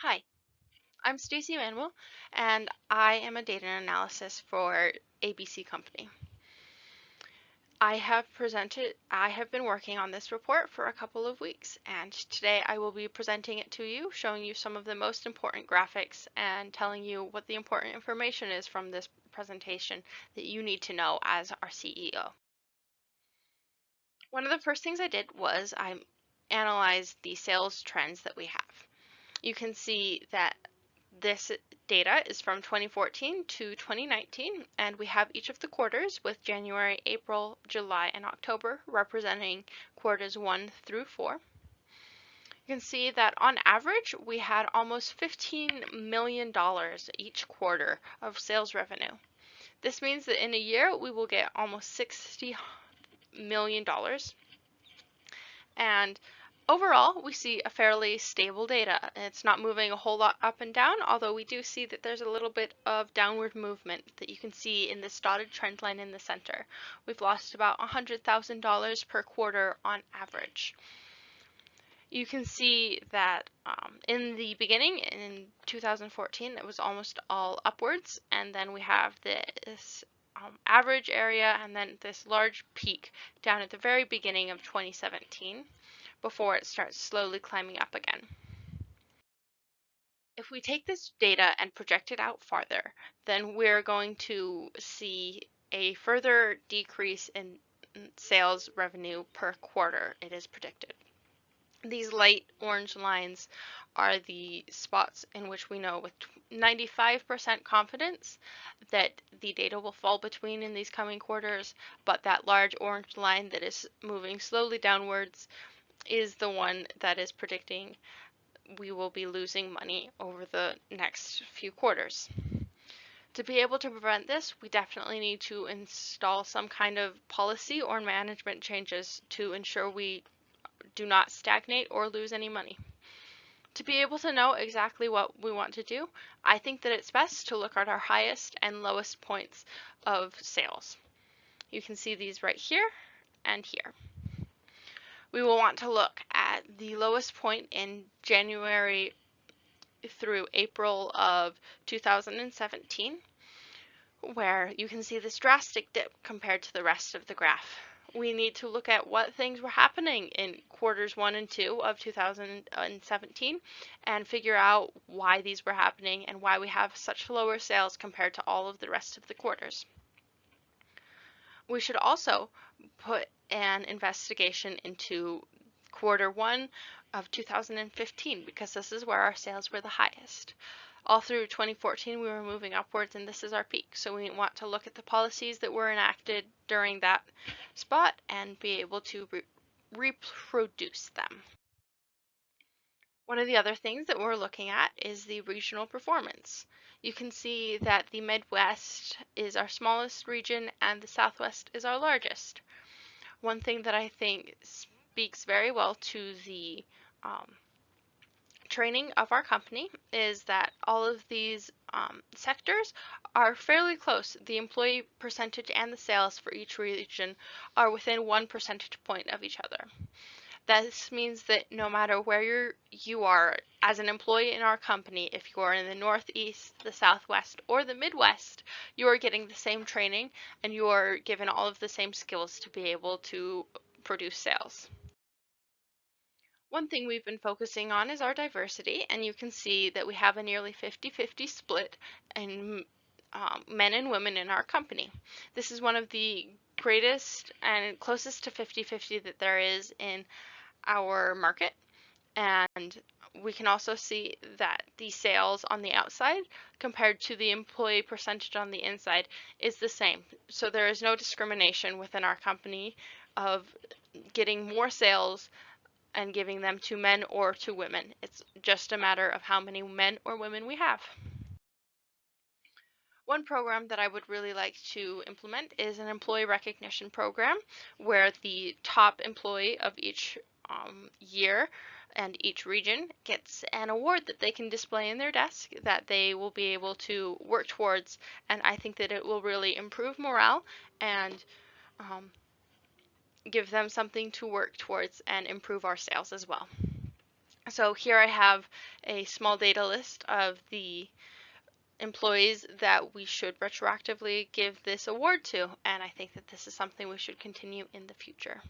Hi, I'm Stacey Manuel, and I am a data analysis for ABC Company. I have been working on this report for a couple of weeks, and today I will be presenting it to you, showing you some of the most important graphics and telling you what the important information is from this presentation that you need to know as our CEO. One of the first things I did was I analyzed the sales trends that we have. You can see that this data is from 2014 to 2019, and we have each of the quarters with January, April, July, and October representing quarters 1 through 4. You can see that on average, we had almost $15 million each quarter of sales revenue. This means that in a year, we will get almost $60 million. And overall, we see a fairly stable data. It's not moving a whole lot up and down, although we do see that there's a little bit of downward movement that you can see in this dotted trend line in the center. We've lost about $100,000 per quarter on average. You can see that in the beginning, in 2014, it was almost all upwards, and then we have this average area and then this large peak down at the very beginning of 2017 before it starts slowly climbing up again. If we take this data and project it out farther, then we're going to see a further decrease in sales revenue per quarter, it is predicted. These light orange lines are the spots in which we know with 95% confidence that the data will fall between in these coming quarters, but that large orange line that is moving slowly downwards is the one that is predicting we will be losing money over the next few quarters. To be able to prevent this, we definitely need to install some kind of policy or management changes to ensure we do not stagnate or lose any money. To be able to know exactly what we want to do, I think that it's best to look at our highest and lowest points of sales. You can see these right here and here. We will want to look at the lowest point in January through April of 2017, where you can see this drastic dip compared to the rest of the graph. We need to look at what things were happening in quarters 1 and 2 of 2017 and figure out why these were happening and why we have such lower sales compared to all of the rest of the quarters. We should also put an investigation into quarter 1 of 2015 because this is where our sales were the highest. All through 2014 we were moving upwards and this is our peak, so we want to look at the policies that were enacted during that spot and be able to reproduce them. One of the other things that we're looking at is the regional performance. You can see that the Midwest is our smallest region and the Southwest is our largest. One thing that I think speaks very well to the training of our company is that all of these sectors are fairly close. The employee percentage and the sales for each region are within 1 percentage point of each other. This means that no matter where you are as an employee in our company, if you are in the Northeast, the Southwest, or the Midwest, you are getting the same training and you are given all of the same skills to be able to produce sales. One thing we've been focusing on is our diversity, and you can see that we have a nearly 50-50 split in men and women in our company. This is one of the greatest and closest to 50-50 that there is in our market, and we can also see that the sales on the outside compared to the employee percentage on the inside is the same. So there is no discrimination within our company of getting more sales and giving them to men or to women. It's just a matter of how many men or women we have. One program that I would really like to implement is an employee recognition program where the top employee of each year and each region gets an award that they can display in their desk that they will be able to work towards, and I think that it will really improve morale and give them something to work towards and improve our sales as well. So here I have a small data list of the employees that we should retroactively give this award to, and I think that this is something we should continue in the future.